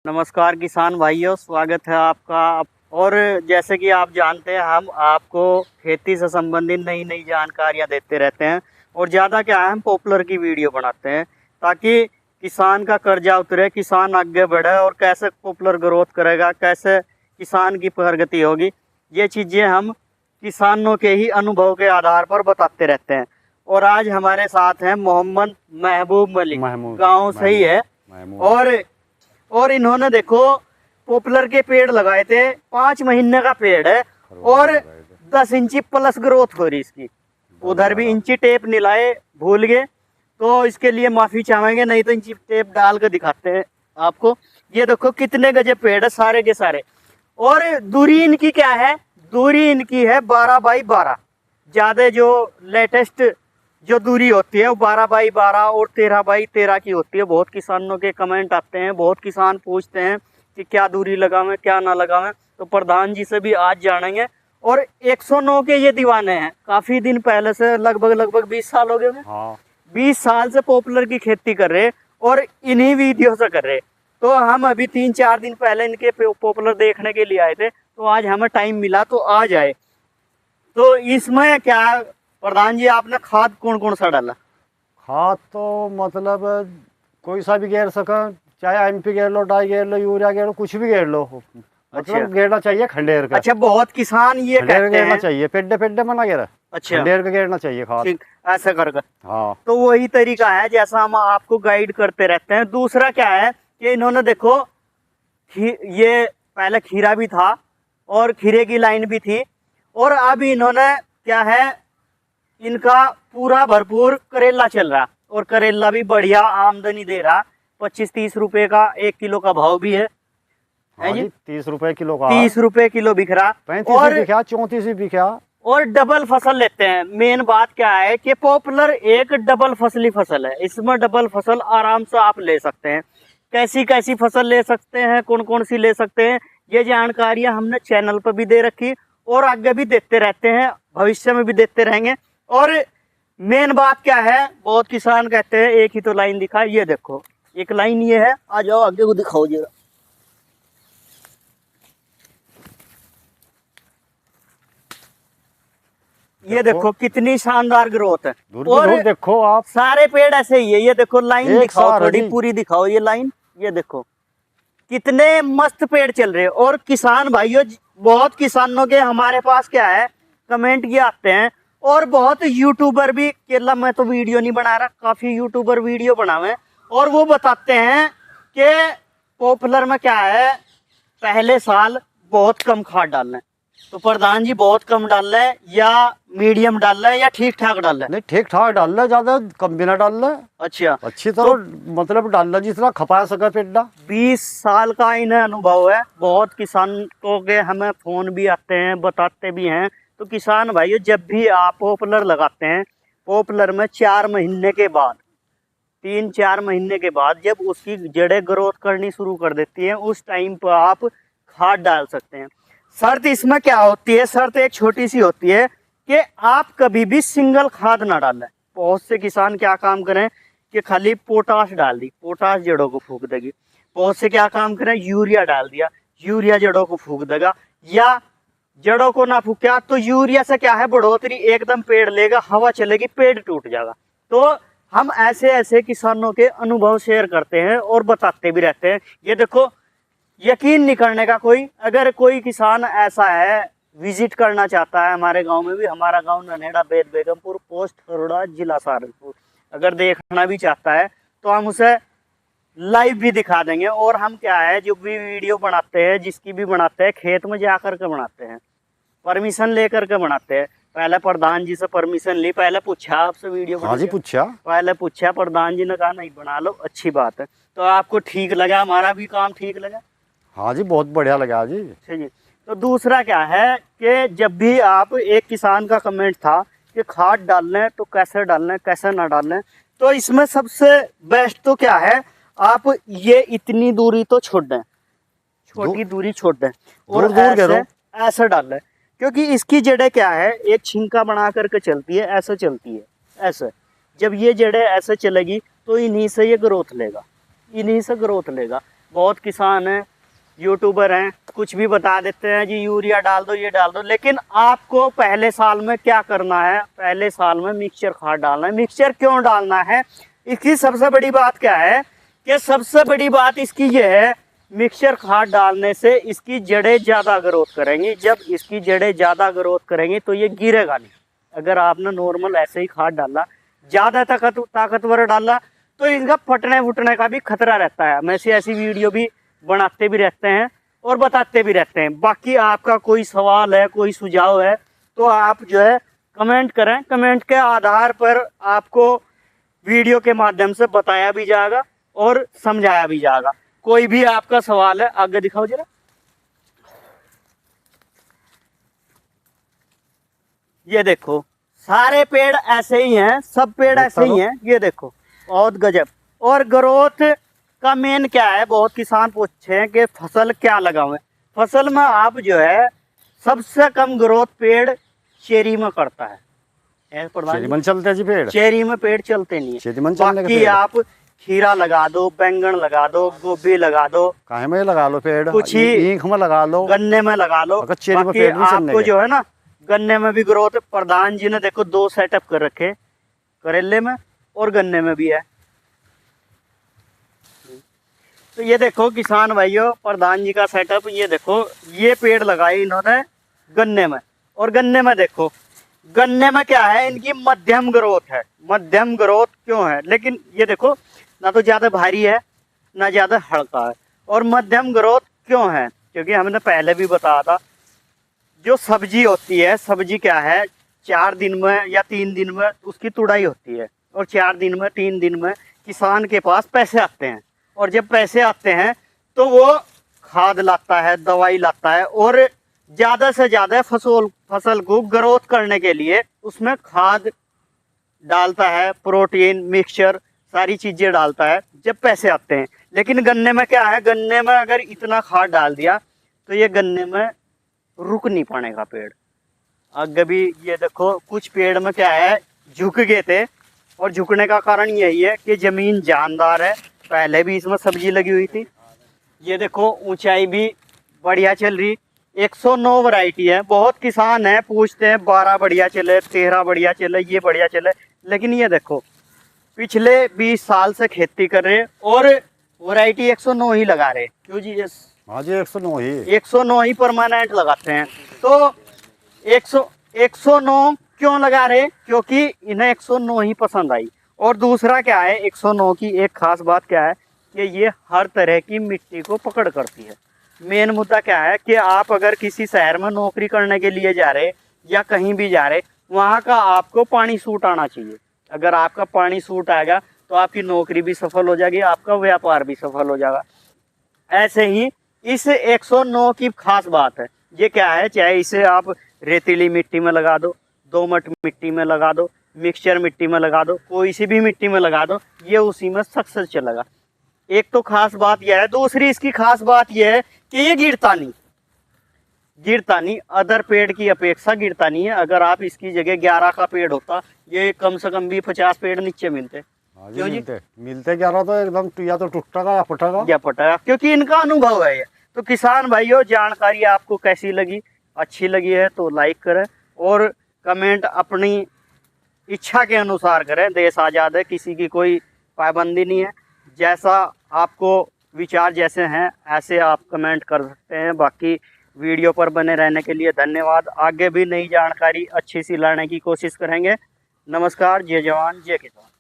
नमस्कार किसान भाइयों, स्वागत है आपका। और जैसे कि आप जानते हैं, हम आपको खेती से संबंधित नई नई जानकारियां देते रहते हैं। और ज़्यादा क्या है, हम पॉपुलर की वीडियो बनाते हैं ताकि किसान का कर्जा उतरे, किसान आगे बढ़े और कैसे पॉपुलर ग्रोथ करेगा, कैसे किसान की प्रगति होगी, ये चीज़ें हम किसानों के ही अनुभव के आधार पर बताते रहते हैं। और आज हमारे साथ हैं मोहम्मद महबूब मलिक, गाँव से ही है। और इन्होंने देखो पॉपुलर के पेड़ लगाए थे, 5 महीने का पेड़ है और 10 इंची प्लस ग्रोथ हो रही इसकी। उधर भी इंची टेप नहीं लाए, भूल गए, तो इसके लिए माफी चाहेंगे, नहीं तो इंची टेप डाल कर दिखाते हैं आपको। ये देखो कितने गजब पेड़ है सारे के सारे। और दूरी इनकी क्या है, दूरी इनकी है 12 बाई 12। ज्यादा जो लेटेस्ट जो दूरी होती है वो 12 बाई 12 और 13 बाई 13 की होती है। बहुत किसानों के कमेंट आते हैं, बहुत किसान पूछते हैं कि क्या दूरी लगावें क्या ना लगावें, तो प्रधान जी से भी आज जानेंगे। और 109 के ये दीवाने हैं, काफी दिन पहले से, लगभग 20 साल हो गए। हाँ। 20 साल से पॉपुलर की खेती कर रहे और इन्हीं वीडियो से कर रहे। तो हम अभी 3-4 दिन पहले इनके पॉपुलर देखने के लिए आए थे, तो आज हमें टाइम मिला तो आज आए। तो इसमें क्या प्रधान जी, आपने खाद कौन कौन सा डाला? खाद तो मतलब कोई सा भी गेर सका, चाहे एमपी गेर लो, डाई गेर लो, यूरिया गेर लो, कुछ भी गेर लो। मतलब गेरना चाहिए खंडेर का। अच्छा, बहुत किसान ये कहते गेरना हैं चाहिए, पेड्डे मना गेरा। अच्छा, खंडेर का गेरना चाहिए खाद, ऐसा कर। हाँ, तो वही तरीका है जैसा हम आपको गाइड करते रहते हैं। दूसरा क्या है कि इन्होंने देखो ये पहले खीरा भी था और खीरे की लाइन भी थी, और अब इन्होंने क्या है, इनका पूरा भरपूर करेला चल रहा, और करेला भी बढ़िया आमदनी दे रहा। 25-30 रुपए का 1 किलो का भाव भी है। हाँ जी, 30 रुपए किलो का, 30 रुपए किलो बिक रहा, 35 बिका, 34 बिका। और डबल फसल लेते हैं। मेन बात क्या है कि पॉपुलर एक डबल फसली फसल है। इसमें डबल फसल आराम से आप ले सकते हैं। कैसी कैसी फसल ले सकते हैं, कौन कौन सी ले सकते हैं, ये जानकारियां हमने चैनल पर भी दे रखी और आगे भी देते रहते हैं, भविष्य में भी देते रहेंगे। और मेन बात क्या है, बहुत किसान कहते हैं एक ही तो लाइन दिखा, ये देखो एक लाइन ये है। आ जाओ आगे को दिखाओ जरा। ये देखो कितनी शानदार ग्रोथ है। और देखो आप, सारे पेड़ ऐसे ही है। ये देखो लाइन दिखाओ, थोड़ी पूरी दिखाओ ये लाइन। ये देखो कितने मस्त पेड़ चल रहे हैं। और किसान भाइयों, बहुत किसानों के हमारे पास क्या है, कमेंट ये आते हैं। और बहुत यूट्यूबर भी, केरला में तो वीडियो नहीं बना रहा, काफी यूट्यूबर वीडियो बनावे और वो बताते हैं कि पॉपुलर में क्या है, पहले साल बहुत कम खाद डालना है। तो प्रधान जी बहुत कम डाल रहे हैं या मीडियम डाल रहे हैं या ठीक ठाक डाल रहे हैं? नहीं, ठीक ठाक डाल रहा, ज्यादा कम भी ना डाल रहा। अच्छा, अच्छी तरह मतलब डाल रहा, जितना खपा सका पेड्डा। 20 साल का इन्हें अनुभव है। बहुत किसानों के हमें फोन भी आते हैं, बताते भी हैं। तो किसान भाइयों, जब भी आप पॉपुलर लगाते हैं, पॉपुलर में 4 महीने के बाद, 3-4 महीने के बाद जब उसकी जड़ें ग्रोथ करनी शुरू कर देती हैं, उस टाइम पर आप खाद डाल सकते हैं। शर्त इसमें क्या होती है, शर्त एक छोटी सी होती है कि आप कभी भी सिंगल खाद ना डालें। बहुत से किसान क्या काम करें कि खाली पोटाश डाल दी, पोटाश जड़ों को फूंक देगी। बहुत से क्या काम करें, यूरिया डाल दिया, यूरिया जड़ों को फूंक देगा। या जड़ों को ना फूका तो यूरिया से क्या है, बढ़ोतरी एकदम पेड़ लेगा, हवा चलेगी, पेड़ टूट जाएगा। तो हम ऐसे ऐसे किसानों के अनुभव शेयर करते हैं और बताते भी रहते हैं। ये देखो, यकीन नहीं करने का कोई, अगर कोई किसान ऐसा है विजिट करना चाहता है हमारे गांव में भी, हमारा गांव ननेड़ा बेद बेगमपुर, पोस्ट खरोड़ा, जिला सहारनपुर, अगर देखना भी चाहता है तो हम उसे लाइव भी दिखा देंगे। और हम क्या है, जो भी वीडियो बनाते हैं, जिसकी भी बनाते हैं, खेत में जाकर के बनाते हैं, परमिशन लेकर के बनाते हैं। पहले प्रधान जी से परमिशन ली, पहले पूछा आपसे वीडियो बना, हाँ जी पूछा, पहले पूछा, प्रधान जी ने कहा नहीं बना लो, अच्छी बात है। तो आपको ठीक लगा, हमारा भी काम ठीक लगा? हाँ जी, बहुत बढ़िया लगा जी। जी। तो दूसरा क्या है कि जब भी आप, एक किसान का कमेंट था कि खाद डालना है तो कैसे डालना है, कैसे ना डालना है, तो इसमें सबसे बेस्ट तो क्या है, आप ये इतनी दूरी तो छोड़ दें, छोटी दूरी छोड़ दें और ऐसे डाल लें। क्योंकि इसकी जड़ें क्या है, एक छिंका बना करके चलती है, ऐसे चलती है, ऐसे। जब ये जड़ें ऐसे चलेगी तो इन्हीं से ये ग्रोथ लेगा, इन्हीं से ग्रोथ लेगा। बहुत किसान हैं, यूट्यूबर हैं, कुछ भी बता देते हैं जी यूरिया डाल दो, ये डाल दो। लेकिन आपको पहले साल में क्या करना है, पहले साल में मिक्सचर खाद डालना है। मिक्सचर क्यों डालना है, इसकी सबसे बड़ी बात क्या है कि सबसे बड़ी बात इसकी ये है, मिक्सचर खाद डालने से इसकी जड़ें ज़्यादा ग्रोथ करेंगी। जब इसकी जड़ें ज़्यादा ग्रोथ करेंगी तो ये गिरेगा नहीं। अगर आपने नॉर्मल ऐसे ही खाद डाला, ज़्यादा ताकतवर डाला, तो इनका फटने फुटने का भी खतरा रहता है। हम ऐसी वीडियो भी बनाते भी रहते हैं और बताते भी रहते हैं। बाकी आपका कोई सवाल है, कोई सुझाव है, तो आप जो है कमेंट करें। कमेंट के आधार पर आपको वीडियो के माध्यम से बताया भी जाएगा और समझाया भी जाएगा। कोई भी आपका सवाल है, आगे दिखाओ जरा। ये देखो सारे पेड़ ऐसे ही हैं, सब पेड़ ऐसे ही हैं। ये देखो बहुत गजब। और ग्रोथ का मेन क्या है, बहुत किसान पूछते हैं कि फसल क्या लगावें। फसल में आप जो है सबसे कम ग्रोथ पेड़ चेरी में करता है। चेरी में चलते जी पेड़, चेरी में पेड़ चलते नहीं चेरी में है। बाकी आप खीरा लगा दो, बैंगन लगा दो, गोभी लगा दो, काहे में लगा लो पेड़, कुछ ही ईख में लगा लो, गन्ने में लगा लो। चेरी में पेड़ नहीं चलने आपको जो है ना गन्ने में भी ग्रोथ, प्रधान जी ने देखो 2 सेटअप कर रखे, करेले में और गन्ने में भी है। तो ये देखो किसान भाइयों, प्रधान जी का सेटअप, ये देखो ये पेड़ लगाए इन्होंने गन्ने में। और गन्ने में देखो, गन्ने में क्या है, इनकी मध्यम ग्रोथ है। मध्यम ग्रोथ क्यों है, लेकिन ये देखो ना तो ज़्यादा भारी है ना ज़्यादा हल्का है। और मध्यम ग्रोथ क्यों है, क्योंकि हमने पहले भी बताया था, जो सब्जी होती है, सब्जी क्या है, 4 दिन में या 3 दिन में उसकी तुड़ाई होती है। और 4 दिन में 3 दिन में किसान के पास पैसे आते हैं। और जब पैसे आते हैं तो वो खाद लाता है, दवाई लाता है, और ज़्यादा से ज़्यादा फसल को ग्रोथ करने के लिए उसमें खाद डालता है, प्रोटीन मिक्सचर सारी चीज़ें डालता है जब पैसे आते हैं। लेकिन गन्ने में क्या है, गन्ने में अगर इतना खाद डाल दिया तो ये गन्ने में रुक नहीं पाएगा पेड़। आगे भी ये देखो कुछ पेड़ में क्या है, झुक गए थे। और झुकने का कारण यही है कि ज़मीन जानदार है, पहले भी इसमें सब्जी लगी हुई थी। ये देखो ऊंचाई भी बढ़िया चल रही, 109 वैरायटी है। बहुत किसान हैं पूछते हैं 12 बढ़िया चले, 13 बढ़िया चले, ये बढ़िया चले। लेकिन ये देखो पिछले 20 साल से खेती कर रहे और वैरायटी 109 ही लगा रहे। क्यों जी? हाँ जी 109 ही परमानेंट लगाते हैं। तो 109 क्यों लगा रहे, क्योंकि इन्हें 109 ही पसंद आई। और दूसरा क्या है, 109 की एक खास बात क्या है कि ये हर तरह की मिट्टी को पकड़ करती है। मेन मुद्दा क्या है कि आप अगर किसी शहर में नौकरी करने के लिए जा रहे या कहीं भी जा रहे, वहाँ का आपको पानी सूट आना चाहिए। अगर आपका पानी सूट आएगा तो आपकी नौकरी भी सफल हो जाएगी, आपका व्यापार भी सफल हो जाएगा। ऐसे ही इस 109 की खास बात है। ये क्या है, चाहे इसे आप रेतीली मिट्टी में लगा दो, दोमट मिट्टी में लगा दो, मिक्सचर मिट्टी में लगा दो, कोई सी भी मिट्टी में लगा दो, ये उसी में सक्सेस चलेगा। एक तो खास बात यह है। दूसरी इसकी खास बात यह है कि ये गिरता नहीं, अदर पेड़ की अपेक्षा गिरता नहीं है। अगर आप इसकी जगह 11 का पेड़ होता, ये कम से कम भी 50 पेड़ नीचे मिलते। क्यों जी? मिलते 11 तो एकदम या तो टूटेगा या फटेगा, क्योंकि इनका अनुभव है ये। तो किसान भाइयों, जानकारी आपको कैसी लगी, अच्छी लगी है तो लाइक करें और कमेंट अपनी इच्छा के अनुसार करें। देश आज़ाद है, किसी की कोई पाबंदी नहीं है। जैसा आपको विचार जैसे हैं ऐसे आप कमेंट कर सकते हैं। बाकी वीडियो पर बने रहने के लिए धन्यवाद। आगे भी नई जानकारी अच्छी सी लाने की कोशिश करेंगे। नमस्कार, जय जवान जय किसान।